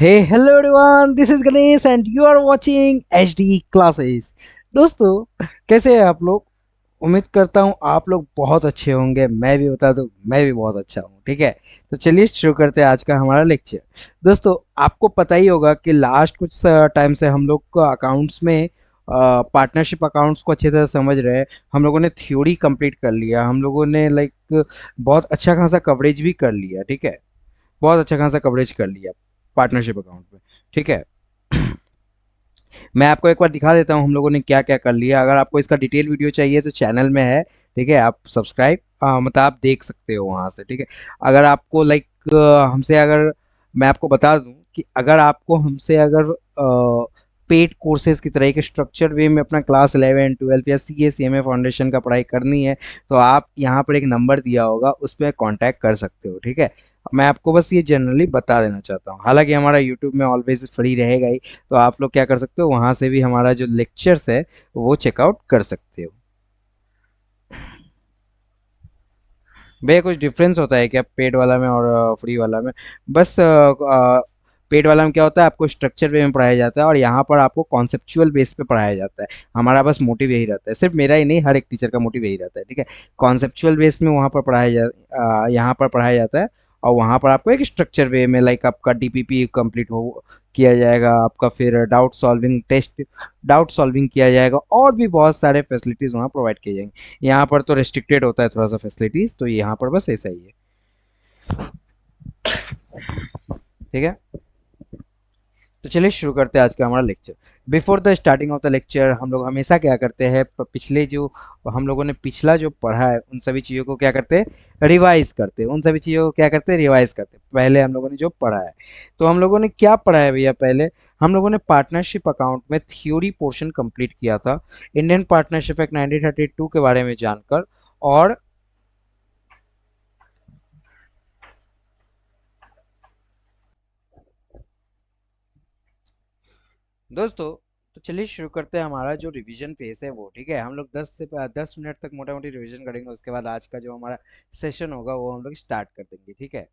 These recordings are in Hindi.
Hey, hello everyone, this is Ganesh and you are watching HD classes. दोस्तों, कैसे हैं आप लोग? उम्मीद करता हूँ आप लोग बहुत अच्छे होंगे। मैं भी बता दूँ, मैं भी बहुत अच्छा हूँ। ठीक है, तो चलिए शुरू करते हैं आज का हमारा लेक्चर। दोस्तों, आपको पता ही होगा कि लास्ट कुछ टाइम से हम लोग को अकाउंट्स में पार्टनरशिप अकाउंट्स को अच्छी तरह समझ रहे हैं। हम लोगों ने थ्योरी कंप्लीट कर लिया, हम लोगों ने बहुत अच्छा खासा कवरेज भी कर लिया। ठीक है, बहुत अच्छा खासा कवरेज कर लिया पार्टनरशिप अकाउंट में। ठीक है, मैं आपको एक बार दिखा देता हूँ हम लोगों ने क्या क्या कर लिया। अगर आपको इसका डिटेल वीडियो चाहिए तो चैनल में है। ठीक है, आप सब्सक्राइब मतलब आप देख सकते हो वहाँ से। ठीक है, अगर आपको हमसे अगर मैं आपको बता दूं कि अगर आपको हमसे अगर पेड कोर्सेज की तरह एक स्ट्रक्चर वे में अपना क्लास 11 12 या सी ए सी एम ए फाउंडेशन का पढ़ाई करनी है तो आप यहाँ पर एक नंबर दिया होगा, उस पर कांटेक्ट कर सकते हो। ठीक है, मैं आपको बस ये जनरली बता देना चाहता हूँ। हालांकि हमारा यूट्यूब में ऑलवेज फ्री रहेगा ही, तो आप लोग क्या कर सकते हो, वहाँ से भी हमारा जो लेक्चर्स है वो चेकआउट कर सकते हो। भैया कुछ डिफरेंस होता है क्या पेड वाला में और फ्री वाला में? बस पेड वाला में क्या होता है, आपको स्ट्रक्चर वे में पढ़ाया जाता है और यहाँ पर आपको कॉन्सेप्चुअल बेस पे पढ़ाया जाता है। हमारा बस मोटिव यही रहता है, सिर्फ मेरा ही नहीं, हर एक टीचर का मोटिव यही रहता है। ठीक है, कॉन्सेप्चुअल बेस में वहाँ पर यहाँ पर पढ़ाया जाता है और वहाँ पर आपको एक स्ट्रक्चर वे में आपका डीपीपी कंप्लीट हो किया जाएगा, आपका फिर डाउट सॉल्विंग किया जाएगा और भी बहुत सारे फैसिलिटीज़ वहाँ प्रोवाइड किए जाएंगे। यहाँ पर तो रेस्ट्रिक्टेड होता है थोड़ा सा फैसिलिटीज, तो यहाँ पर बस ऐसा ही है। ठीक है, तो चलिए शुरू करते हैं आज का हमारा lecture. Before the starting of the lecture हम लोग हमेशा क्या करते हैं, पिछले जो हम लोगों ने पिछला जो पढ़ा है उन सभी चीज़ों को क्या करते हैं, रिवाइज करते हैं। उन सभी चीज़ों को क्या करते हैं, रिवाइज करते हैं। पहले हम लोगों ने जो पढ़ा है, तो हम लोगों ने क्या पढ़ा है भैया? पहले हम लोगों ने पार्टनरशिप अकाउंट में थ्योरी पोर्शन कंप्लीट किया था, इंडियन पार्टनरशिप एक्ट 1932 के बारे में जानकर। और दोस्तों, तो चलिए शुरू करते हैं हमारा जो रिवीजन फेस है वो। ठीक है, हम लोग 10 मिनट तक मोटा मोटी रिवीजन करेंगे, उसके बाद आज का जो हमारा सेशन होगा वो हम लोग स्टार्ट कर देंगे। ठीक है,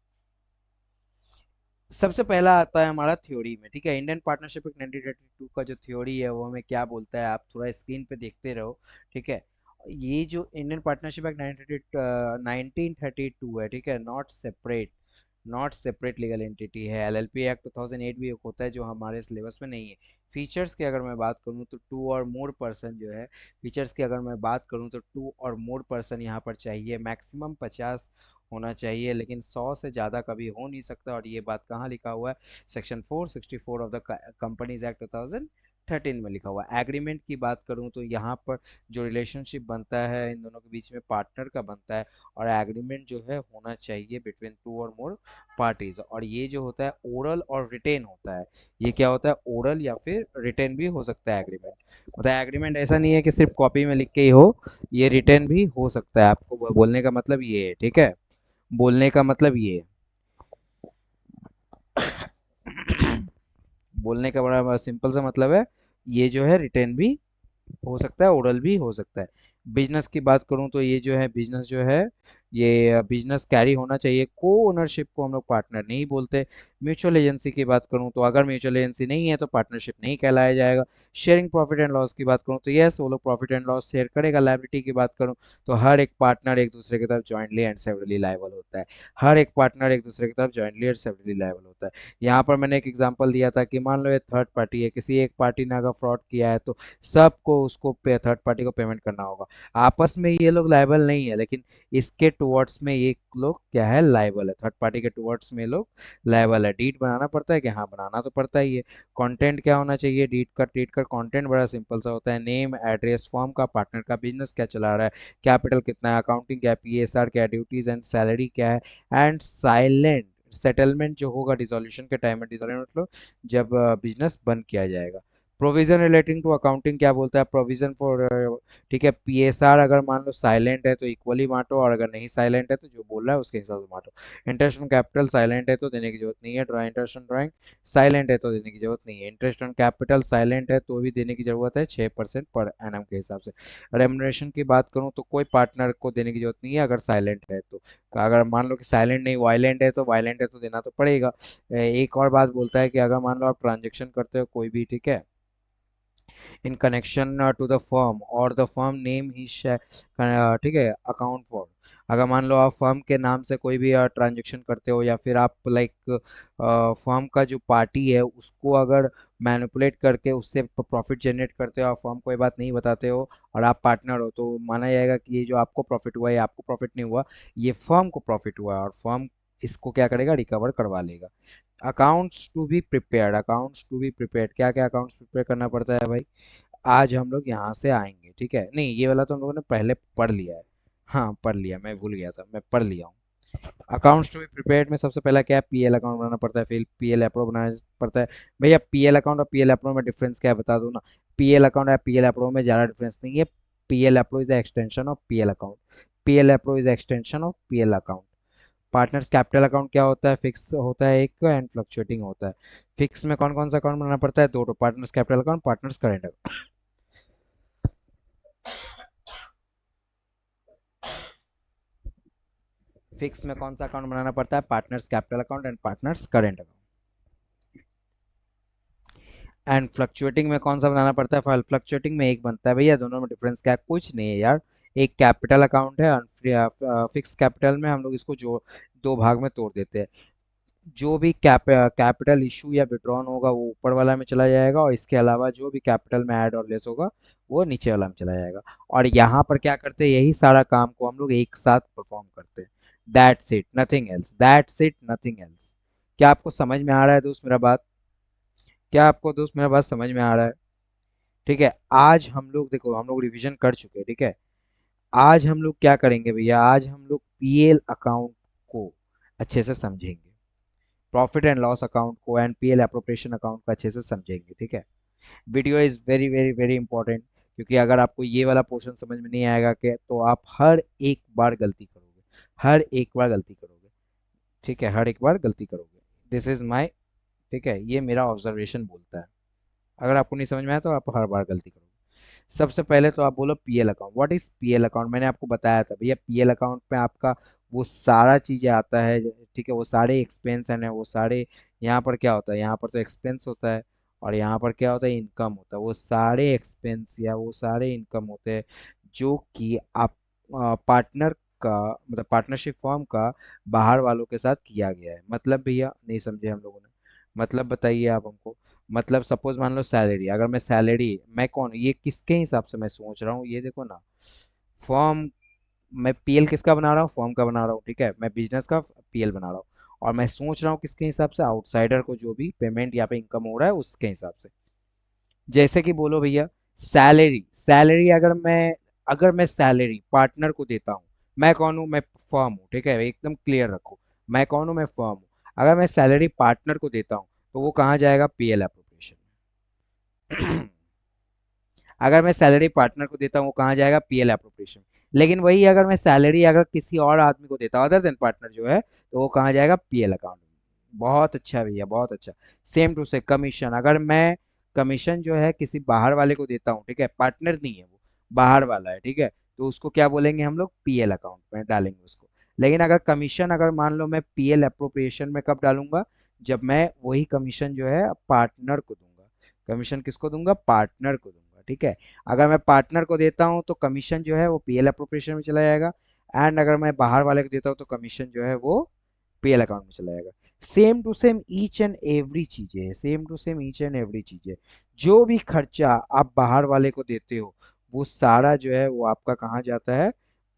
सबसे पहला आता है हमारा थ्योरी में। ठीक है, इंडियन पार्टनरशिप एक्ट 1932 का जो थ्योरी है वो हमें क्या बोलता है, आप थोड़ा स्क्रीन पे देखते रहो। ठीक है, ये जो इंडियन पार्टनरशिप एक्ट 1932 है, ठीक है, नॉट सेपरेट लीगल एंटिटी है। एलएलपी एक्ट 2008 भी एक होता है जो हमारे सिलेबस में नहीं है। फीचर्स की अगर मैं बात करूं तो टू और मोर पर्सन जो है, फीचर्स की अगर मैं बात करूं तो टू और मोर पर्सन यहाँ पर चाहिए, मैक्सिमम 50 होना चाहिए, लेकिन 100 से ज़्यादा कभी हो नहीं सकता। और ये बात कहाँ लिखा हुआ है? Section 464 of the companies act 2013 में लिखा हुआ है। एग्रीमेंट की बात करूं तो यहाँ पर जो रिलेशनशिप बनता है इन दोनों के बीच में पार्टनर का बनता है, और एग्रीमेंट जो है होना चाहिए बिटवीन टू और मोर पार्टीज। और ये जो होता है ओरल और रिटेन होता है। ये क्या होता है, ओरल या फिर रिटेन भी हो सकता है एग्रीमेंट। मतलब एग्रीमेंट ऐसा नहीं है कि सिर्फ कॉपी में लिख के ही हो, ये रिटेन भी हो सकता है। आपको बोलने का मतलब ये है। ठीक है, बोलने का मतलब ये बोलने का बड़ा सिंपल सा मतलब है, ये जो है रिटेन भी हो सकता है, ओरल भी हो सकता है। बिजनेस की बात करूं तो ये जो है बिजनेस जो है, ये बिजनेस कैरी होना चाहिए। को ओनरशिप को हम लोग पार्टनर नहीं बोलते। म्यूचुअल एजेंसी की बात करूं तो अगर म्यूचुअल एजेंसी नहीं है तो पार्टनरशिप नहीं कहलाया जाएगा। शेयरिंग प्रॉफिट एंड लॉस की बात करूं तो यस, वो लोग प्रॉफिट एंड लॉस शेयर करेगा। लायबिलिटी की बात करूं तो हर एक पार्टनर एक दूसरे की तरफ जॉइंटली एंड सेवरली लायबल होता है। हर एक पार्टनर एक दूसरे की तरफ जॉइंटली एंड सेवरली लायबल होता है। यहाँ पर मैंने एक एग्जांपल दिया था कि मान लो ये थर्ड पार्टी है, किसी एक पार्टी ने अगर फ्रॉड किया है तो सबको उसको थर्ड पार्टी को पेमेंट करना होगा। आपस में ये लोग लायबल नहीं है, लेकिन इसके टुवर्ड्स में ये लोग क्या है, लायबल है। थर्ड पार्टी के टुवर्ड्स में ये लोग लायबल है। डीड बनाना पड़ता है कि हाँ, बनाना तो पड़ता ही है। कंटेंट क्या होना चाहिए, डीड का कंटेंट बड़ा सिंपल सा होता है, नेम एड्रेस फॉर्म का, पार्टनर का बिजनेस क्या चला रहा है, कैपिटल कितना है, अकाउंटिंग क्या है, पीएसआर क्या है, ड्यूटीज एंड सैलरी क्या है, एंड साइलेंट सेटलमेंट जो होगा डिसोल्यूशन के टाइम में। डिसोल्यूशन मतलब जब बिजनेस बंद किया जाएगा। प्रोविजन रिलेटिंग टू अकाउंटिंग क्या बोलता है, प्रोविजन फॉर, ठीक है, पीएसआर अगर मान लो साइलेंट है तो इक्वली बांटो, और अगर नहीं साइलेंट है तो जो बोल रहा है उसके हिसाब से बांटो। इंटरेस्ट ऑन कैपिटल साइलेंट है तो देने की जरूरत नहीं है, draw interest on drawing silent है तो देने की जरूरत नहीं है, इंटरेस्ट ऑन कैपिटल साइलेंट है तो भी देने की जरूरत है 6% पर एनम के हिसाब से। रेमुनरेशन की बात करूं तो कोई पार्टनर को देने की जरूरत नहीं है अगर साइलेंट है तो। अगर मान लो कि साइलेंट नहीं वायलेंट है तो वायलेंट है तो देना तो पड़ेगा। एक और बात बोलता है कि अगर मान लो आप ट्रांजेक्शन करते हो कोई भी, ठीक है, in connection to the firm और द फर्म नेम ही, ठीक है, अकाउंट फॉर, अगर मान लो आप फर्म के नाम से कोई भी ट्रांजेक्शन करते हो, या फिर आप लाइक फर्म का जो पार्टी है उसको अगर मैनिपुलेट करके उससे प्रॉफिट जनरेट करते हो और फर्म को ये बात नहीं बताते हो और आप पार्टनर हो, तो माना जाएगा कि ये जो आपको प्रॉफिट हुआ है ये आपको प्रॉफिट नहीं हुआ, ये फर्म को प्रॉफिट हुआ है, और फर्म इसको क्या करेगा, रिकवर करवा लेगा। Accounts to be prepared, accounts to be prepared, क्या क्या अकाउंट्स प्रिपेयर करना पड़ता है भाई। आज हम लोग यहाँ से आएंगे, ठीक है, नहीं ये वाला तो हम लोगों ने पहले पढ़ लिया है। हाँ पढ़ लिया, मैं भूल गया था, मैं पढ़ लिया हूँ। अकाउंट्स टू बी प्रिपेयर्ड में सबसे पहला क्या है, पीएल अकाउंट बनाना पड़ता है, फिर पीएल अप्रूव बनाना पड़ता है। भैया पीएल अकाउंट और पीएल अप्रूव में डिफरेंस क्या है बता दो ना। पीएल अकाउंट या पीएल अप्रूव में ज़्यादा डिफरेंस नहीं है। PL approve is the extension of PL account. PL approve is extension of PL account. Partners capital account क्या होता है, फिक्स होता है एक, एंड फ्लक्चुएटिंग होता है। फिक्स में कौन कौन सा अकाउंट बनाना पड़ता है, दो, partners capital account, partners current account. Fix में कौन सा अकाउंट बनाना पड़ता है, partners capital account and partners current account. And fluctuating में कौन सा बनाना पड़ता है, फ्लक्चुएटिंग में एक बनता है। भैया दोनों में डिफरेंस क्या है, कुछ नहीं है यार। एक कैपिटल अकाउंट है, फिक्स कैपिटल में हम लोग इसको जो दो भाग में तोड़ देते हैं। जो भी कैपिटल इशू या विड्रॉन होगा वो ऊपर वाला में चला जाएगा, और इसके अलावा जो भी कैपिटल में ऐड और लेस होगा वो नीचे वाला में चला जाएगा। और यहाँ पर क्या करते हैं, यही सारा काम को हम लोग एक साथ परफॉर्म करते हैं। That's it, nothing else, that's it, nothing else. क्या आपको समझ में आ रहा है दोस्त मेरा बात, क्या आपको दोस्त मेरा बात समझ में आ रहा है। ठीक है, आज हम लोग देखो हम लोग रिवीजन कर चुके हैं, ठीक है। आज हम लोग क्या करेंगे भैया, आज हम लोग पीएल अकाउंट को अच्छे से समझेंगे, प्रॉफिट एंड लॉस अकाउंट को, एनपीएल अप्रोप्रिएशन अकाउंट को अच्छे से समझेंगे, ठीक है। Video is very very very important, क्योंकि अगर आपको ये वाला पोर्शन समझ में नहीं आएगा कि तो आप हर एक बार गलती करोगे, हर एक बार गलती करोगे, ठीक है, हर एक बार गलती करोगे। दिस इज माई, ठीक है, ये मेरा ऑब्जर्वेशन बोलता है। अगर आपको नहीं समझ में आया तो आप हर बार गलती करोगे। सबसे पहले तो आप बोलो PL account, what is PL account. मैंने आपको बताया था भैया, पीएल अकाउंट में आपका वो सारा चीजें आता है, ठीक है, वो सारे एक्सपेंस है वो सारे, यहाँ पर क्या होता है, यहाँ पर तो एक्सपेंस होता है, और यहाँ पर क्या होता है, इनकम होता है। वो सारे एक्सपेंस या वो सारे इनकम होते हैं जो कि आप पार्टनर का, मतलब पार्टनरशिप फॉर्म का बाहर वालों के साथ किया गया है। मतलब भैया नहीं समझे हम लोगों ने, मतलब बताइए आप हमको। मतलब सपोज मान लो सैलरी, अगर मैं सैलरी, मैं कौन, ये किसके हिसाब से मैं सोच रहा हूँ, ये देखो ना, फॉर्म, मैं पीएल किसका बना रहा हूँ, फॉर्म का बना रहा हूँ, ठीक है, मैं बिजनेस का पीएल बना रहा हूँ, और मैं सोच रहा हूँ किसके हिसाब से, आउटसाइडर को जो भी पेमेंट यहाँ पे इनकम हो रहा है उसके हिसाब से। जैसे कि बोलो भैया, सैलरी, सैलरी अगर मैं सैलरी पार्टनर को देता हूँ, मैं कौन हूँ, मैं फर्म हूँ, ठीक है, एकदम क्लियर रखो, मैं कौन हूँ, मैं फर्म हूँ। अगर मैं सैलरी पार्टनर को देता हूँ तो वो कहाँ जाएगा, पीएल एप्रोप्रिएशन में। अगर मैं सैलरी पार्टनर को देता हूँ वो कहाँ जाएगा, पीएल एप्रोप्रिएशन। लेकिन वही अगर मैं सैलरी अगर किसी और आदमी को देता हूँ अदर देन पार्टनर जो है, तो वो कहाँ जाएगा, पीएल अकाउंट में। बहुत अच्छा भैया, बहुत अच्छा। सेम टू से कमीशन, अगर मैं कमीशन जो है किसी बाहर वाले को देता हूँ, ठीक है, पार्टनर नहीं है वो, बाहर वाला है, ठीक है, तो उसको क्या बोलेंगे हम लोग, पीएल अकाउंट में डालेंगे उसको। लेकिन अगर कमीशन, अगर मान लो मैं पीएल अप्रोप्रिएशन में कब डालूंगा, जब मैं वही कमीशन जो है पार्टनर को दूंगा। कमीशन किसको दूंगा, पार्टनर को दूंगा, ठीक है। अगर मैं पार्टनर को देता हूँ तो कमीशन जो है वो पीएल अप्रोप्रिएशन में चला जाएगा, एंड अगर मैं बाहर वाले को देता हूँ तो कमीशन जो है वो पीएल अकाउंट में चला जाएगा। Same to same each and every चीजें है, same to same each and every चीजें। जो भी खर्चा आप बाहर वाले को देते हो वो सारा जो है वो आपका कहाँ जाता है,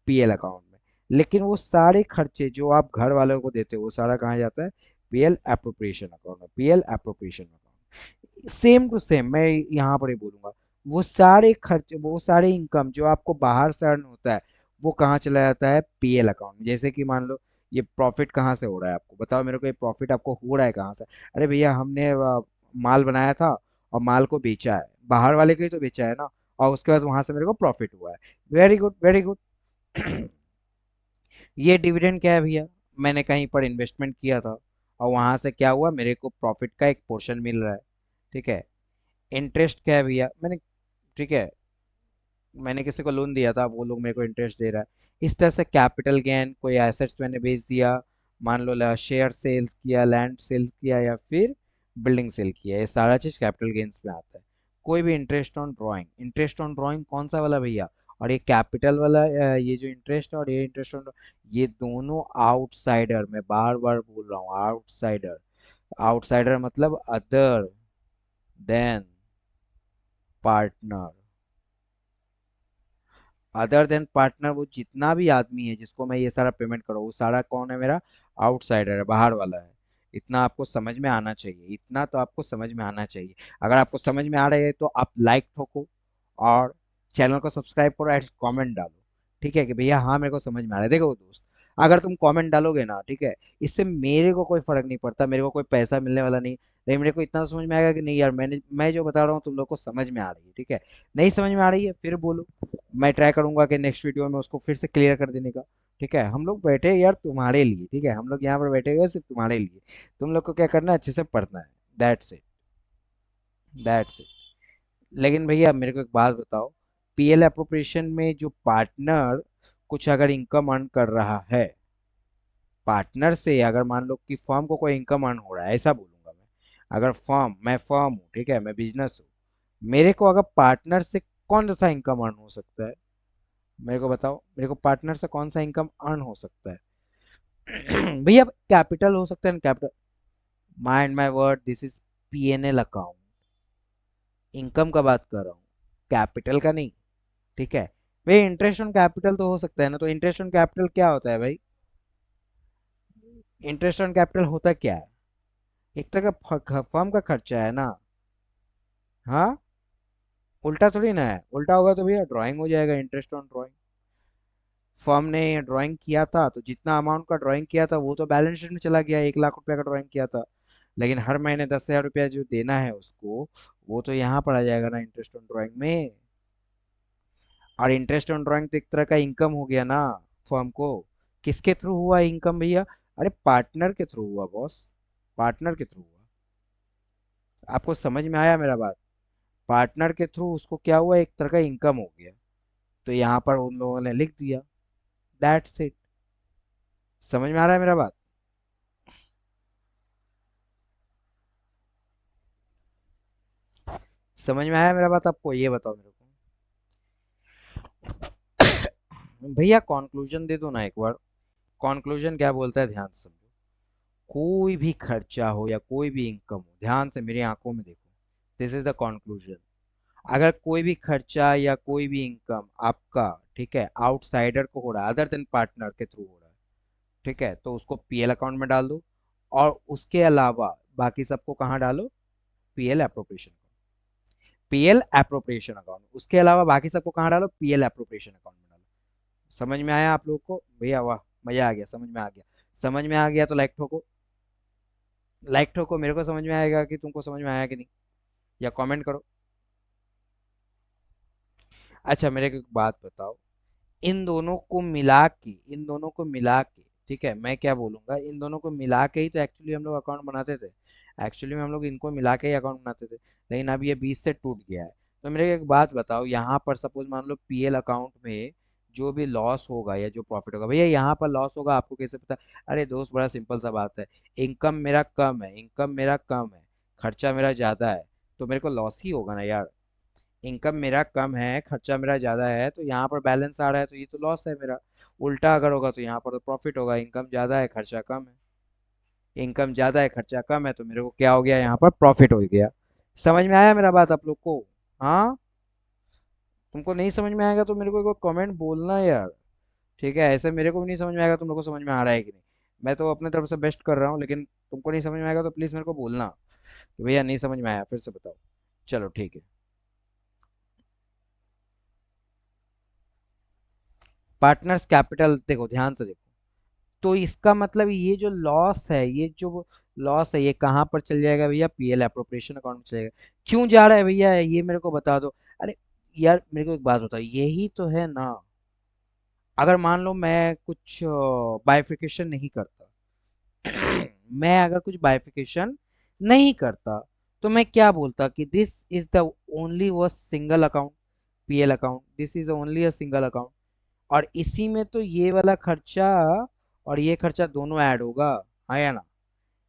पीएल अकाउंट में। लेकिन वो सारे खर्चे जो आप घर वालों को देते हो वो सारा कहाँ जाता है, पीएल अप्रोप्रिएशन अकाउंट में, PL appropriation account. Same to same मैं यहाँ पर ही बोलूंगा, वो सारे खर्चे, वो सारे इनकम जो आपको बाहर से अर्न होता है वो कहाँ चला जाता है, पीएल अकाउंट में। जैसे कि मान लो ये प्रॉफिट कहाँ से हो रहा है, आपको बताओ मेरे को, ये प्रॉफिट आपको हो रहा है कहाँ से। अरे भैया हमने माल बनाया था और माल को बेचा है, बाहर वाले को ही तो बेचा है ना, और उसके बाद वहां से मेरे को प्रॉफिट हुआ है। Very good, very good. ये डिविडेंड क्या है भैया? मैंने कहीं पर इन्वेस्टमेंट किया था और वहां से क्या हुआ, मेरे को प्रॉफिट का एक पोर्शन मिल रहा है। ठीक है। इंटरेस्ट क्या है भैया? मैंने, ठीक है, मैंने किसी को लोन दिया था, वो लोग मेरे को इंटरेस्ट दे रहा है। इस तरह से कैपिटल गेन, कोई एसेट्स मैंने बेच दिया, मान लो शेयर सेल्स किया, लैंड सेल्स किया, या फिर बिल्डिंग सेल किया, ये सारा चीज कैपिटल गेन्स में आता है। कोई भी interest on drawing, interest on drawing कौन सा वाला भैया? और ये कैपिटल वाला, ये जो इंटरेस्ट और ये इंटरेस्ट ऑन, ये दोनों आउटसाइडर, मैं बार बार बोल रहा हूँ, आउटसाइडर। आउटसाइडर मतलब other than partner. Other than partner वो जितना भी आदमी है जिसको मैं ये सारा पेमेंट करूँ, वो सारा कौन है मेरा? आउटसाइडर है, बाहर वाला है। इतना आपको समझ में आना चाहिए, इतना तो आपको समझ में आना चाहिए। अगर आपको समझ में आ रहा है तो आप लाइक ठोको और चैनल को सब्सक्राइब करो एंड कमेंट डालो। ठीक है कि भैया हाँ मेरे को समझ में आ रहा है। देखो दोस्त, अगर तुम कमेंट डालोगे ना, ठीक है, इससे मेरे को कोई फर्क नहीं पड़ता, मेरे को कोई पैसा मिलने वाला नहीं। लेकिन मेरे को इतना समझ में आएगा कि नहीं यार, मैं जो बता रहा हूँ तुम लोग को समझ में आ रही है। ठीक है। नहीं समझ में आ रही है फिर बोलो, मैं ट्राई करूंगा कि नेक्स्ट वीडियो में उसको फिर से क्लियर कर देने का। ठीक है। हम लोग बैठे हैं यार तुम्हारे लिए, ठीक है, हम लोग यहाँ पर बैठे हुए हैं सिर्फ तुम्हारे लिए। तुम लोग को क्या करना है, अच्छे से पढ़ना है। That's it, that's it. लेकिन भैया मेरे को एक बात बताओ, पीएल अप्रोप्रिएशन में जो पार्टनर कुछ अगर इनकम अर्न कर रहा है, पार्टनर से अगर मान लो कि फर्म को कोई इनकम अर्न हो रहा है, ऐसा बोलूंगा मैं। अगर फर्म, मैं फर्म हूँ, ठीक है, मैं बिजनेस हूँ, मेरे को अगर पार्टनर से कौन सा इनकम अर्न हो सकता है? मेरे को बताओ, मेरे को पार्टनर से कौन सा इनकम अर्न हो सकता है? भैया कैपिटल हो सकता है ना, capital. Mind my word, this is PNL account. Income का बात कर रहा हूँ, कैपिटल का नहीं। ठीक है। भाई इंटरेस्ट ऑन कैपिटल तो हो सकता है ना, तो इंटरेस्ट ऑन कैपिटल क्या होता है भाई? इंटरेस्ट ऑन कैपिटल होता क्या है? एक तरह का फर्म का खर्चा है ना। हाँ, उल्टा थोड़ी ना है, उल्टा होगा तो भैया ड्राइंग हो जाएगा, इंटरेस्ट ऑन ड्राइंग। फर्म ने ड्राइंग किया था तो जितना अमाउंट का ड्राइंग किया था वो तो बैलेंस शीट में चला गया, 1 लाख रुपए का ड्राइंग किया था। लेकिन हर महीने 10,000 रुपया जो देना है उसको, वो तो यहाँ पर आ जाएगा ना इंटरेस्ट ऑन ड्राइंग में। और इंटरेस्ट ऑन ड्राइंग तो एक तरह का इनकम हो गया ना फर्म को। किसके थ्रू हुआ इनकम भैया? अरे पार्टनर के थ्रू हुआ बॉस, पार्टनर के थ्रू हुआ। आपको समझ में आया मेरा बात? पार्टनर के थ्रू उसको क्या हुआ, एक तरह का इनकम हो गया। तो यहाँ पर उन लोगों ने लिख दिया, दैट्स इट। समझ में आ रहा है मेरा बात? समझ में आया मेरा बात आपको? ये बताओ मेरे को भैया, कंक्लूजन दे दो ना एक बार। कंक्लूजन क्या बोलता है, ध्यान से समझो। कोई भी खर्चा हो या कोई भी इनकम हो, ध्यान से मेरी आंखों में देखो, दिस इज द कंक्लूजन। अगर कोई भी खर्चा या कोई भी इनकम आपका, ठीक है, आउटसाइडर को हो रहा है, अदर देन पार्टनर के थ्रू हो रहा है, ठीक है, तो उसको पीएल अकाउंट में डाल दो। और उसके अलावा बाकी सबको कहाँ डालो? PL appropriation, PL appropriation account. उसके अलावा बाकी सबको कहाँ डालो? पीएल अप्रोप्रिएशन अकाउंट में डालो। समझ में आया आप लोग को भैया? वाह, मजा आ गया, समझ में आ गया। समझ में आ गया तो लाइक ठोको, लाइक ठोको, मेरे को समझ में आएगा कि तुमको समझ में आया कि नहीं, या कमेंट करो। अच्छा मेरे को एक बात बताओ, इन दोनों को मिला के, इन दोनों को मिला के, ठीक है, मैं क्या बोलूंगा, इन दोनों को मिला के ही तो एक्चुअली हम लोग अकाउंट बनाते थे। एक्चुअली में हम लोग इनको मिला के ही अकाउंट बनाते थे, लेकिन अब ये बीच से टूट गया है। तो मेरे को एक बात बताओ, यहाँ पर सपोज मान लो पीएल अकाउंट में जो भी लॉस होगा या जो प्रॉफिट होगा, भैया यहाँ पर लॉस होगा आपको कैसे पता? अरे दोस्त, बड़ा सिंपल सा बात है। इनकम मेरा कम है, इनकम मेरा कम है, खर्चा मेरा ज्यादा है, तो मेरे को लॉस ही होगा ना यार। इनकम मेरा कम है, खर्चा मेरा ज्यादा है, तो यहाँ पर बैलेंस आ रहा है, तो ये तो लॉस है मेरा। उल्टा अगर होगा तो यहाँ पर तो प्रॉफिट होगा, इनकम ज्यादा है खर्चा कम है। इनकम ज्यादा है खर्चा कम है, तो मेरे को क्या हो गया, यहाँ पर प्रॉफिट हो गया। समझ में आया मेरा बात आप लोग को? हाँ। तुमको नहीं समझ में आएगा तो मेरे को एक कमेंट बोलना यार। ठीक है, ऐसे मेरे को भी नहीं समझ में आएगा तुम लोग को समझ में आ रहा है कि नहीं। मैं तो अपने तरफ से बेस्ट कर रहा हूँ, लेकिन तुमको नहीं समझ में आएगा तो प्लीज मेरे को बोलना कि भैया नहीं समझ में आया, फिर से बताओ। चलो ठीक है। पार्टनर्स कैपिटल देखो, ध्यान से देखो। तो इसका मतलब ये जो लॉस है, ये जो लॉस है, ये कहाँ पर चल जाएगा भैया? पीएल अप्रोप्रिएशन अकाउंट में चलेगा। क्यों जा रहा है भैया, ये मेरे को बता दो। अरे यार मेरे को एक बात बताओ, यही तो है ना। अगर मान लो मैं कुछ बाइफिकेशन नहीं करता, मैं अगर कुछ बाइफिकेशन नहीं करता, तो मैं क्या बोलता कि दिस इज द ओनली वो single account, PL account, this is only a single account. और इसी में तो ये वाला खर्चा और ये खर्चा दोनों ऐड होगा, हाँ या ना?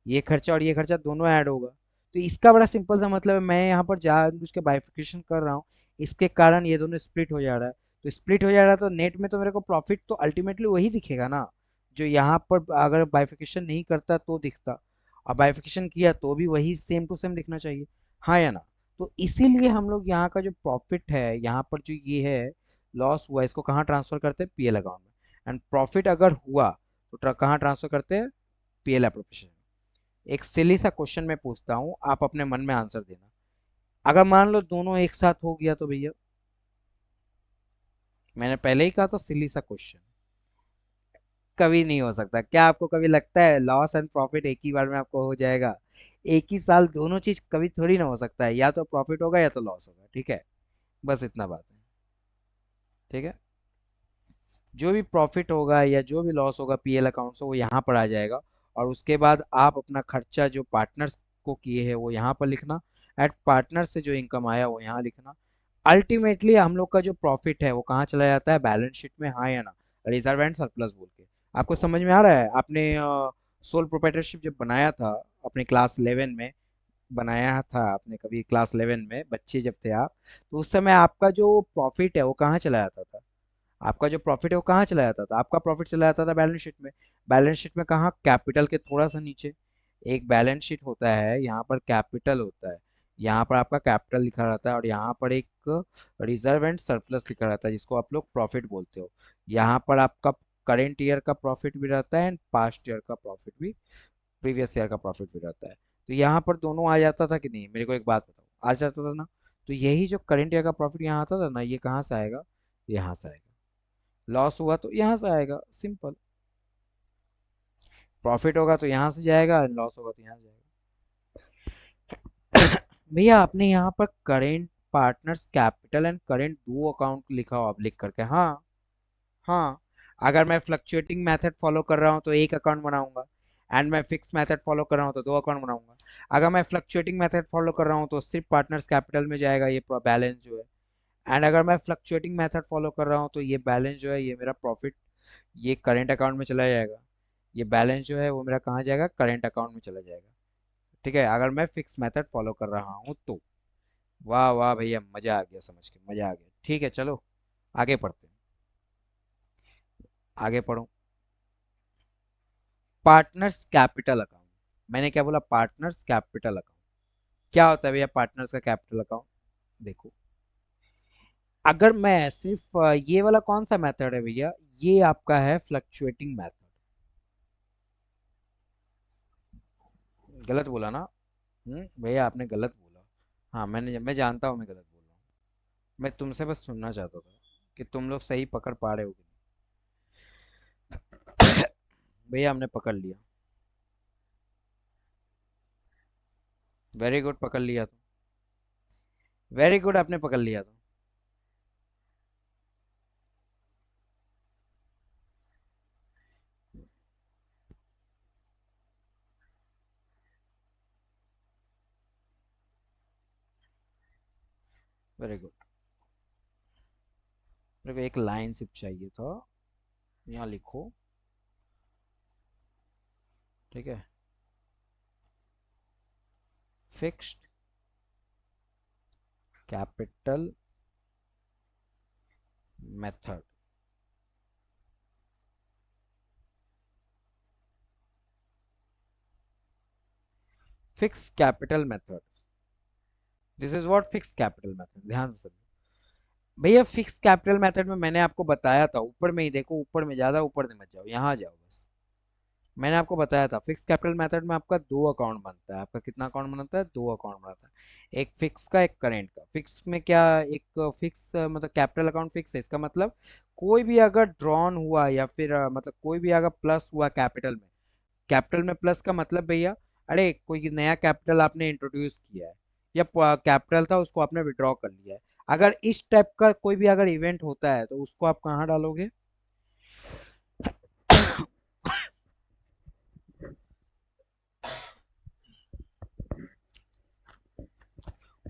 ये खर्चा और ये खर्चा दोनों ऐड होगा। तो इसका बड़ा सिंपल सा मतलब है, मैं यहाँ पर जानबूझ के बाइफिकेशन कर रहा हूँ, इसके कारण ये दोनों स्प्लिट हो जा रहा है। तो स्प्लिट हो जा रहा है तो नेट में तो मेरे को प्रॉफिट तो अल्टीमेटली वही दिखेगा ना, जो यहाँ पर अगर बाइफिकेशन नहीं करता तो दिखता, और बाइफिकेशन किया तो भी वही सेम टू सेम दिखना चाहिए, हाँ या ना? तो इसीलिए हम लोग यहाँ का जो प्रॉफिट है, यहाँ पर जो ये है लॉस हुआ, इसको कहाँ ट्रांसफर करते हैं? पीएल अकाउंट में। एंड प्रॉफिट अगर हुआ तो कहाँ ट्रांसफर करते हैं? PL appropriation. एक सिली सा क्वेश्चन मैं पूछता हूँ, आप अपने मन में आंसर देना। अगर मान लो दोनों एक साथ हो गया तो भैया, मैंने पहले ही कहा था सिली सा क्वेश्चन, कभी नहीं हो सकता। क्या आपको कभी लगता है लॉस एंड प्रॉफिट एक ही बार में आपको हो जाएगा? एक ही साल दोनों चीज कभी थोड़ी ना हो सकता है, या तो प्रॉफिट होगा या तो लॉस होगा, ठीक है? बस इतना बात है, ठीक है? जो भी प्रॉफिट होगा या जो भी लॉस होगा पीएल अकाउंट से, वो यहाँ पर आ जाएगा। और उसके बाद आप अपना खर्चा जो पार्टनर्स को किए हैं वो यहाँ पर लिखना, एट पार्टनर से जो इनकम आया वो यहाँ लिखना। अल्टीमेटली हम लोग का जो प्रॉफिट है वो कहाँ चला जाता है? बैलेंस शीट में, हाँ या ना? रिजर्व एंड सरप्लस बोल के। आपको समझ में आ रहा है? आपने सोल प्रोप्राइटरशिप जब बनाया था अपने क्लास 11 में, बनाया था आपने कभी क्लास 11 में, बच्चे जब थे आप, तो उस समय आपका जो प्रॉफिट है वो कहाँ चला जाता था? आपका जो प्रॉफिट है वो कहाँ चला जाता था? आपका प्रॉफिट चला जाता था बैलेंस शीट में। बैलेंस शीट में कहाँ? कैपिटल के थोड़ा सा नीचे एक बैलेंस शीट होता है, यहाँ पर कैपिटल होता है, यहाँ पर आपका कैपिटल लिखा रहता है, और यहाँ पर एक रिजर्व एंड सरप्लस लिखा रहता है जिसको आप लोग प्रॉफिट बोलते हो। यहाँ पर आपका करेंट ईयर का प्रॉफिट भी रहता है एंड पास्ट ईयर का प्रॉफिट भी, प्रीवियस ईयर का प्रॉफिट भी रहता है। तो यहाँ पर दोनों आ जाता था कि नहीं? मेरे को एक बात बताओ, आ जाता था ना? तो यही जो करेंट ईयर का प्रॉफिट यहाँ आता था ना, ये कहाँ से आएगा? यहाँ से आएगा। लॉस हुआ तो यहाँ से आएगा, सिंपल। प्रॉफिट होगा तो यहाँ से जाएगा, लॉस होगा तो यहाँ से जाएगा। भैया आपने यहाँ पर current partners capital and current दो अकाउंट लिखा हो आप लिख करके, हाँ। हाँ, अगर मैं फ्लक्चुएटिंग मेथड फॉलो कर रहा हूँ तो एक अकाउंट बनाऊंगा, एंड मैं फिक्स मेथड फॉलो कर रहा हूँ तो दो अकाउंट बनाऊंगा। अगर मैं फ्लक्चुएटिंग मेथड फॉलो कर रहा हूँ तो सिर्फ पार्टनर्स कैपिटल में जाएगा ये बैलेंस जो है। एंड अगर मैं फ्लक्चुएटिंग मेथड फॉलो कर रहा हूँ तो ये बैलेंस जो है, ये मेरा प्रॉफिट, ये करेंट अकाउंट में चला जाएगा। ये बैलेंस जो है वो मेरा कहाँ जाएगा? करेंट अकाउंट में चला जाएगा, ठीक है? अगर मैं फिक्स मेथड फॉलो कर रहा हूँ तो। वाह वाह भैया, मजा आ गया, समझ के मजा आ गया। ठीक है, चलो आगे पढ़ते हैं। आगे पढ़ो। पार्टनर्स कैपिटल अकाउंट, मैंने क्या बोला? Partners capital account. क्या होता है भैया पार्टनर्स का कैपिटल अकाउंट? देखो, अगर मैं सिर्फ ये वाला कौन सा मेथड है भैया? ये आपका है फ्लक्चुएटिंग मेथड। गलत बोला ना? भैया आपने गलत बोला। हाँ, मैं जानता हूँ मैं गलत बोल रहा हूँ। मैं तुमसे बस सुनना चाहता था कि तुम लोग सही पकड़ पा रहे हो कि नहीं। भैया हमने पकड़ लिया। वेरी गुड, पकड़ लिया तो। वेरी गुड, आपने पकड़ लिया तो। Very good. मेरे को एक लाइन सिर्फ चाहिए था, यहाँ लिखो, ठीक है? Fixed capital method. Fix capital method, this is what fix capital method, ध्यान से। भैया फिक्स कैपिटल मेथड में मैंने आपको बताया था, ऊपर में ही देखो, ऊपर में, ज्यादा ऊपर नहीं मत जाओ, यहाँ जाओ बस। मैंने आपको बताया था फिक्स कैपिटल मेथड में आपका दो अकाउंट बनता है। आपका कितना अकाउंट बनता है? दो अकाउंट बनता है, एक फिक्स का, एक करेंट का। फिक्स में क्या, एक फिक्स मतलब कैपिटल अकाउंट फिक्स है, इसका मतलब कोई भी अगर ड्रॉन हुआ या फिर मतलब कोई भी अगर प्लस हुआ कैपिटल में। कैपिटल में प्लस का मतलब भैया, अरे कोई नया कैपिटल आपने इंट्रोड्यूस किया है या कैपिटल था उसको आपने विड्रॉ कर लिया है, अगर इस टाइप का कोई भी अगर इवेंट होता है तो उसको आप कहाँ डालोगे?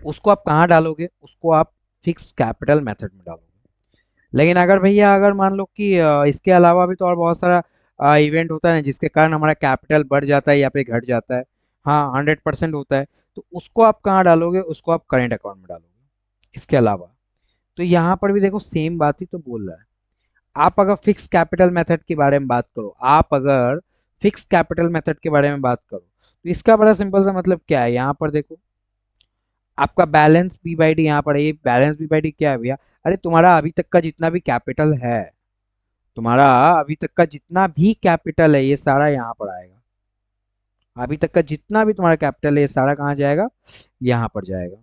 उसको आप कहाँ डालोगे? उसको आप फिक्स कैपिटल मेथड में डालोगे। लेकिन अगर भैया अगर मान लो कि इसके अलावा भी तो और बहुत सारा इवेंट होता है ना जिसके कारण हमारा कैपिटल बढ़ जाता है या फिर घट जाता है। हाँ, 100% होता है। तो उसको आप कहाँ डालोगे? उसको आप करेंट अकाउंट में डालोगे, इसके अलावा। तो यहाँ पर भी देखो सेम बात ही तो बोल रहा है। आप अगर फिक्स कैपिटल मेथड के बारे में बात करो, आप अगर फिक्स कैपिटल मेथड के बारे में बात करो तो इसका बड़ा सिंपल सा मतलब क्या है, यहाँ पर देखो। आपका बैलेंस बी बाई डी यहाँ पर है। ये बैलेंस बी बाई डी क्या है भैया? अरे तुम्हारा अभी तक का जितना भी कैपिटल है, तुम्हारा अभी तक का जितना भी कैपिटल है ये सारा यहाँ पर आएगा। अभी तक का जितना भी तुम्हारा कैपिटल है ये सारा कहाँ जाएगा? यहाँ पर जाएगा।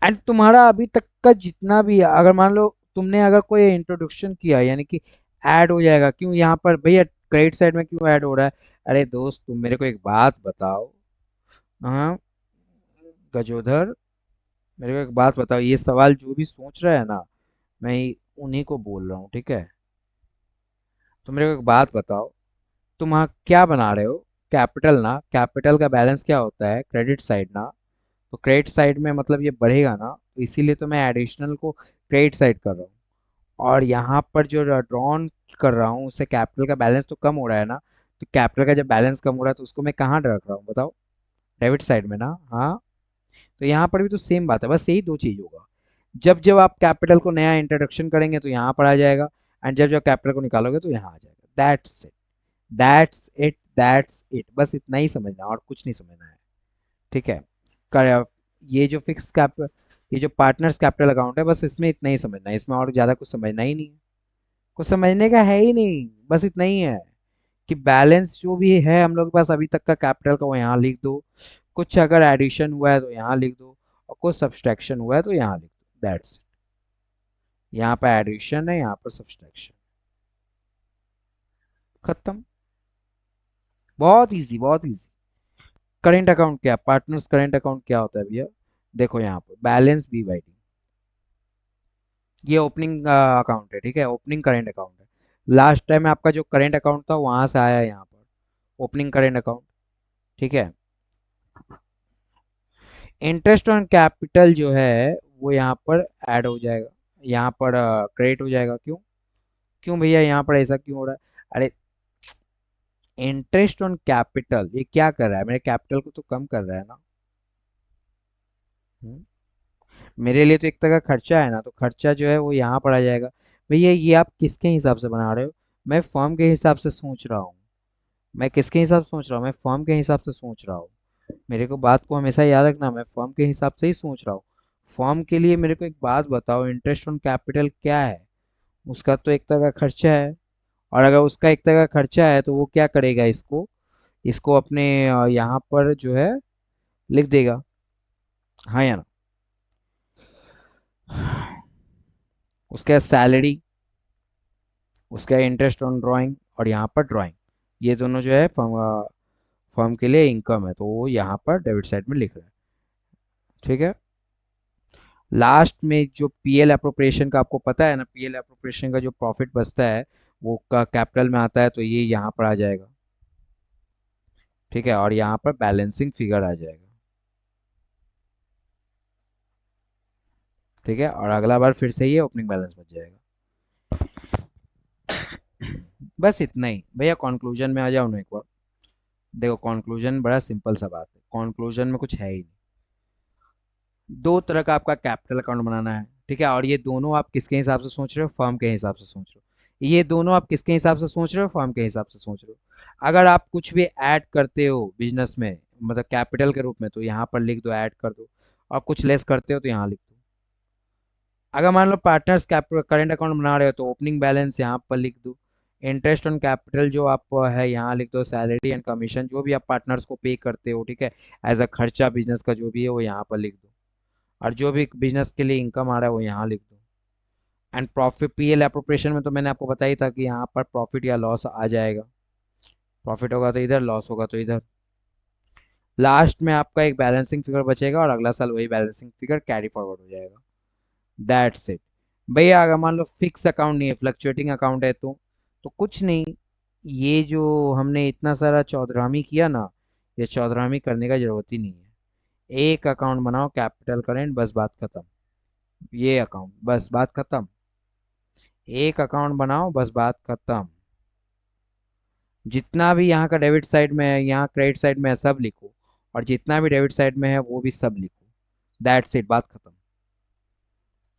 एंड तुम्हारा अभी तक का जितना भी अगर मान लो तुमने अगर कोई इंट्रोडक्शन किया यानी कि ऐड हो जाएगा। क्यों यहाँ पर भैया क्रेडिट साइड में क्यों ऐड हो रहा है? अरे दोस्त तुम मेरे को एक बात बताओ। हाँ, गजोधर, मेरे को एक बात बताओ। ये सवाल जो भी सोच रहा है ना, मैं उन्हीं को बोल रहा हूँ, ठीक है? तो मेरे को एक बात बताओ, तुम वहाँ क्या बना रहे हो? कैपिटल ना, कैपिटल का बैलेंस क्या होता है? क्रेडिट साइड ना। तो क्रेडिट साइड में मतलब ये बढ़ेगा ना, तो इसीलिए तो मैं एडिशनल को क्रेडिट साइड कर रहा हूँ। और यहाँ पर जो ड्रॉन कर रहा हूँ उससे कैपिटल का बैलेंस तो कम हो रहा है ना। तो कैपिटल का जब बैलेंस कम हो रहा है तो उसको मैं कहाँ रख रहा हूँ बताओ? डेबिट साइड में ना। हाँ, तो यहाँ पर भी तो सेम बात है, बस यही दो चीज होगा। जब जब आप कैपिटल को नया इंट्रोडक्शन करेंगे तो यहाँ पर आ जाएगा, एंड जब जब कैपिटल को निकालोगे तो यहाँ आ जाएगा। That's it, that's it, that's it. बस इतना ही समझना और कुछ नहीं समझना है, ठीक है? कर, ये जो फिक्स कैप, ये जो पार्टनर्स कैपिटल अकाउंट है, बस इसमें इतना ही समझना है, इसमें और ज़्यादा कुछ समझना ही नहीं है। कुछ समझने का है ही नहीं, बस इतना ही है कि बैलेंस जो भी है हम लोग के पास अभी तक का कैपिटल का वो यहाँ लिख दो। कुछ अगर एडिशन हुआ है तो यहाँ लिख दो, और कुछ सब्सट्रैक्शन हुआ है तो यहाँ लिख दो। दैट्स, यहाँ पर एडिशन है, यहाँ पर सब्सट्रैक्शन। खत्म। बहुत इजी, बहुत इजी। करेंट अकाउंट क्या, पार्टनर्स करेंट अकाउंट क्या होता है भैया? देखो यहाँ पर बैलेंस बी बाई डी, ये ओपनिंग अकाउंट है, ठीक है? ओपनिंग करेंट अकाउंट है। लास्ट टाइम आपका जो करेंट अकाउंट था वहां से आया है यहाँ पर ओपनिंग करेंट अकाउंट, ठीक है? इंटरेस्ट ऑन कैपिटल जो है वो यहाँ पर ऐड हो जाएगा, यहाँ पर क्रेडिट हो जाएगा। क्यों? क्यों भैया यहाँ पर ऐसा क्यों हो रहा है? अरे इंटरेस्ट ऑन कैपिटल ये क्या कर रहा है? मेरे कैपिटल को तो कम कर रहा है ना। हम्म? मेरे लिए तो एक तरह का खर्चा है ना, तो खर्चा जो है वो यहाँ पर आ जाएगा। भैया ये आप किसके हिसाब से बना रहे हो? मैं फर्म के हिसाब से सोच रहा हूँ। मैं किसके हिसाब से सोच रहा हूँ? मैं फर्म के हिसाब से सोच रहा हूँ। मेरे को बात को हमेशा याद रखना, मैं फर्म के हिसाब से ही सोच रहा हूँ। फर्म के लिए मेरे को एक बात बताओ, इंटरेस्ट ऑन कैपिटल क्या है? उसका तो एक तरह का खर्चा है। और अगर उसका एक तरह का खर्चा है तो वो क्या करेगा? इसको इसको अपने यहाँ पर जो है लिख देगा। हाँ या ना? उसका सैलरी, उसका इंटरेस्ट ऑन ड्राइंग, और यहाँ पर ड्राइंग, ये दोनों जो है फर्म फर्म के लिए इनकम है, तो वो यहाँ पर डेबिट साइड में लिख रहा है, ठीक है? लास्ट में जो पीएल अप्रोप्रिएशन का आपको पता है ना, पीएल अप्रोप्रिएशन का जो प्रॉफिट बचता है वो का कैपिटल में आता है, तो ये यहाँ पर आ जाएगा, ठीक है? और यहाँ पर बैलेंसिंग फिगर आ जाएगा, ठीक है? और अगला बार फिर से ये ओपनिंग बैलेंस बच जाएगा। बस इतना ही भैया। कंक्लूजन में आ जाओ ना एक बार। देखो कंक्लूजन बड़ा सिंपल सा बात है, कंक्लूजन में कुछ है ही नहीं। दो तरह का आपका कैपिटल अकाउंट बनाना है, ठीक है? और ये दोनों आप किसके हिसाब से सोच रहे हो? फर्म के हिसाब से सोच रहे हो। ये दोनों आप किसके हिसाब से सोच रहे हो? फर्म के हिसाब से सोच रहे हो। अगर आप कुछ भी ऐड करते हो बिजनेस में मतलब कैपिटल के रूप में तो यहाँ पर लिख दो, ऐड कर दो। और कुछ लेस करते हो तो यहाँ लिख दो। अगर मान लो पार्टनर्स करेंट अकाउंट बना रहे हो तो ओपनिंग बैलेंस यहाँ पर लिख दो, इंटरेस्ट ऑन कैपिटल जो आप है यहाँ लिख दो, सैलरी एंड कमीशन जो भी आप पार्टनर्स को पे करते हो, ठीक है, एज अ खर्चा बिजनेस का जो भी है वो यहाँ पर लिख दो, और जो भी बिजनेस के लिए इनकम आ रहा है वो यहाँ लिख दो। एंड प्रॉफिट पीएल एप्रोप्रिएशन में तो मैंने आपको बताया ही था कि यहाँ पर प्रॉफिट या लॉस आ जाएगा, प्रॉफिट होगा तो इधर, लॉस होगा तो इधर। लास्ट में आपका एक बैलेंसिंग फिगर बचेगा और अगला साल वही बैलेंसिंग फिगर कैरी फॉरवर्ड हो जाएगा। दैट्स इट भैया। अगर मान लो फिक्स अकाउंट नहीं है, फ्लक्चुएटिंग अकाउंट है तो कुछ नहीं, ये जो हमने इतना सारा चौधरामी किया ना, ये चौधरामी करने का जरूरत ही नहीं है। एक अकाउंट बनाओ कैपिटल करेंट, बस बात खत्म। ये अकाउंट, बस बात खत्म। एक अकाउंट बनाओ, बस बात खत्म। जितना भी यहाँ का डेबिट साइड में है, यहाँ क्रेडिट साइड में है, सब लिखो, और जितना भी डेबिट साइड में है वो भी सब लिखो। दैट्स इट, बात खत्म।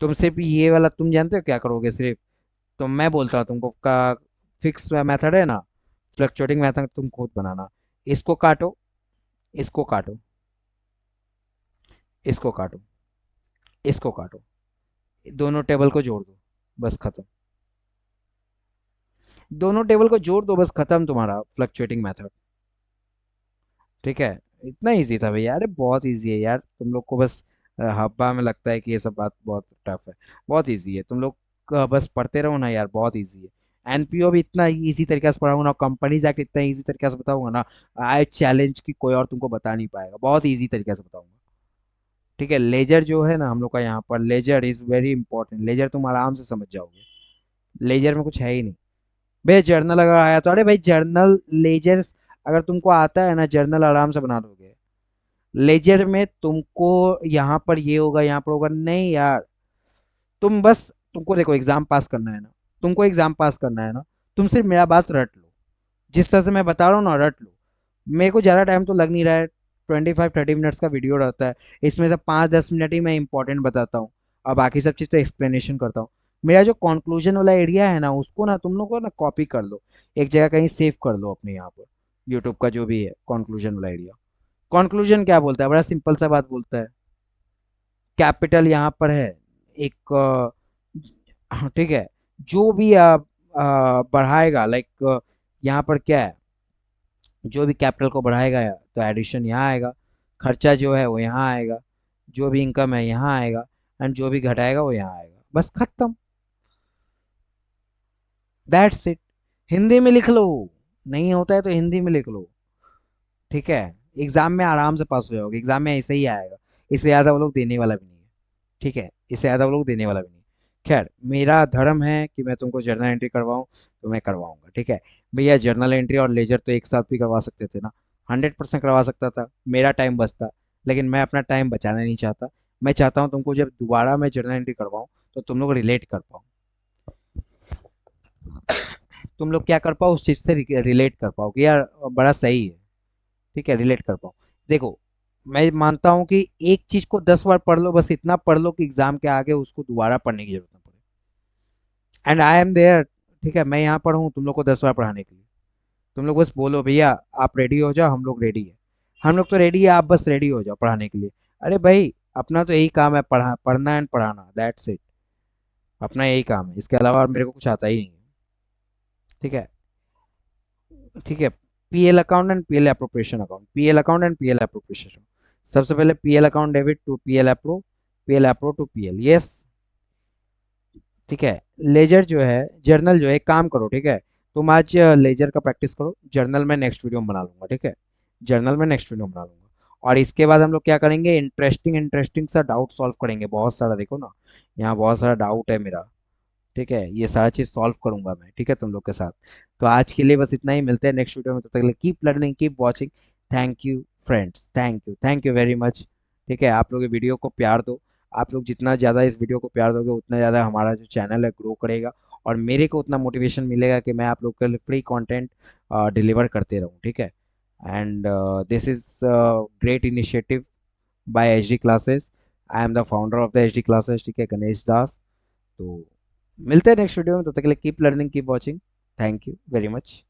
तुम सिर्फ ये वाला, तुम जानते हो क्या करोगे सिर्फ, तो मैं बोलता हूँ तुमको का फिक्स मेथड है ना, फ्लक्चुएटिंग मेथड तुम खुद बनाना। इसको काटो, इसको काटो, इसको काटो, इसको काटो, दोनों टेबल को जोड़ दो, बस खत्म। दोनों टेबल को जोड़ दो, बस खत्म तुम्हारा फ्लक्चुएटिंग मेथड। ठीक है, इतना इजी था भैया। अरे बहुत इजी है यार, तुम लोग को बस हब्बा में लगता है कि ये सब बात बहुत टफ है। बहुत इजी है, तुम लोग बस पढ़ते रहो ना यार, बहुत इजी है। एनपीओ भी इतना इजी तरीके से पढ़ाऊंगा ना, कंपनीज एक्ट इतना इजी तरीके से बताऊंगा ना, आई चैलेंज की कोई और तुमको बता नहीं पाएगा, बहुत इजी तरीके से बताऊंगा। ठीक है, लेजर जो है ना हम लोग का यहाँ पर, ledger is very important. Ledger तुम आराम से समझ जाओगे, लेजर में कुछ है ही नहीं। भाई जर्नल अगर आया तो, अरे भाई जर्नल, लेजर अगर तुमको आता है ना, जर्नल आराम से बना दोगे। लेजर में तुमको यहाँ पर ये होगा, यहाँ पर होगा नहीं यार। तुम बस, तुमको देखो एग्जाम पास करना है ना, तुमको एग्जाम पास करना है ना, तुम सिर्फ मेरा बात रट लो, जिस तरह से मैं बता रहा हूँ ना रट लो। मेरे को ज़्यादा टाइम तो लग नहीं रहा है, 25-30 मिनट्स का वीडियो रहता है, इसमें से 5-10 मिनट ही मैं इंपॉर्टेंट बताता हूँ, और बाकी सब चीज़ तो एक्सप्लेनेशन करता हूँ। मेरा जो कंक्लूजन वाला एरिया है ना, उसको ना तुम लोग को ना कॉपी कर लो, एक जगह कहीं सेव कर लो अपने यहाँ पर, यूट्यूब का जो भी है कंक्लूजन वाला एरिया। कंक्लूजन क्या बोलता है, बड़ा सिंपल सा बात बोलता है, कैपिटल यहाँ पर है एक ठीक है, जो भी बढ़ाएगा, लाइक यहाँ पर क्या है, जो भी कैपिटल को बढ़ाएगा तो एडिशन यहाँ आएगा, खर्चा जो है वो यहाँ आएगा, जो भी इनकम है यहाँ आएगा, एंड जो भी घटाएगा वो यहाँ आएगा, बस खत्म। That's it. हिंदी में लिख लो, नहीं होता है तो हिंदी में लिख लो। ठीक है, एग्जाम में आराम से पास हो जाओगे, एग्जाम में ऐसे ही आएगा, इससे ज़्यादा वो लोग देने वाला भी नहीं है। ठीक है, इससे ज़्यादा वो लोग देने वाला भी नहीं है। खैर, मेरा धर्म है कि मैं तुमको जर्नल एंट्री करवाऊँ, तो मैं करवाऊंगा। ठीक है भैया, जर्नल एंट्री और लेजर तो एक साथ भी करवा सकते थे ना, 100% करवा सकता था, मेरा टाइम बचता। लेकिन मैं अपना टाइम बचाना नहीं चाहता। मैं चाहता हूँ तुमको जब दोबारा मैं जर्नल एंट्री करवाऊँ तो तुम लोग रिलेट कर पाओ, तुम लोग क्या कर पाओ, उस चीज़ से रिलेट कर पाओ कि यार बड़ा सही है। ठीक है, रिलेट कर पाओ। देखो, मैं मानता हूँ कि एक चीज को 10 बार पढ़ लो, बस इतना पढ़ लो कि एग्जाम के आगे उसको दोबारा पढ़ने की जरूरत ना पड़े। And I am there. ठीक है, मैं यहाँ पर हूँ तुम लोग को 10 बार पढ़ाने के लिए। तुम लोग बस बोलो भैया आप रेडी हो जाओ, हम लोग रेडी है, हम लोग तो रेडी है, आप बस रेडी हो जाओ पढ़ाने के लिए। अरे भाई, अपना तो यही काम है, पढ़ना एंड पढ़ाना, दैट्स इट। अपना यही काम है, इसके अलावा मेरे को कुछ आता ही नहीं है। ठीक है, ठीक है। PL account and PL appropriation account, PL account and PL appropriation. सबसे पहले PL account debit to PL appro, PL appro to PL, yes. ठीक है, लेजर जो है, जर्नल जो है, एक काम करो, ठीक है, तुम आज लेजर का प्रैक्टिस करो, जर्नल में नेक्स्ट वीडियो में बना लूंगा। ठीक है, जर्नल में नेक्स्ट वीडियो में बना लूंगा। और इसके बाद हम लोग क्या करेंगे, इंटरेस्टिंग इंटरेस्टिंग सा डाउट सॉल्व करेंगे, बहुत सारा, देखो ना यहाँ बहुत सारा डाउट है मेरा। ठीक है, ये सारा चीज़ सॉल्व करूंगा मैं, ठीक है, तुम लोग के साथ। तो आज के लिए बस इतना ही, मिलते हैं नेक्स्ट वीडियो में, तब तक के लिए keep learning, keep watching. Thank you friends, thank you very much. ठीक है, आप लोग ये वीडियो को प्यार दो। आप लोग जितना ज़्यादा इस वीडियो को प्यार दोगे, उतना ज़्यादा हमारा जो चैनल है ग्रो करेगा, और मेरे को उतना मोटिवेशन मिलेगा कि मैं आप लोग के लिए फ्री कंटेंट डिलीवर करते रहूँ। ठीक है, and this is great initiative by H D classes. I am the founder of the H D classes, ठीक है, गणेश दास। तो मिलते हैं नेक्स्ट वीडियो में, तब तक के लिए keep learning, keep watching. Thank you very much.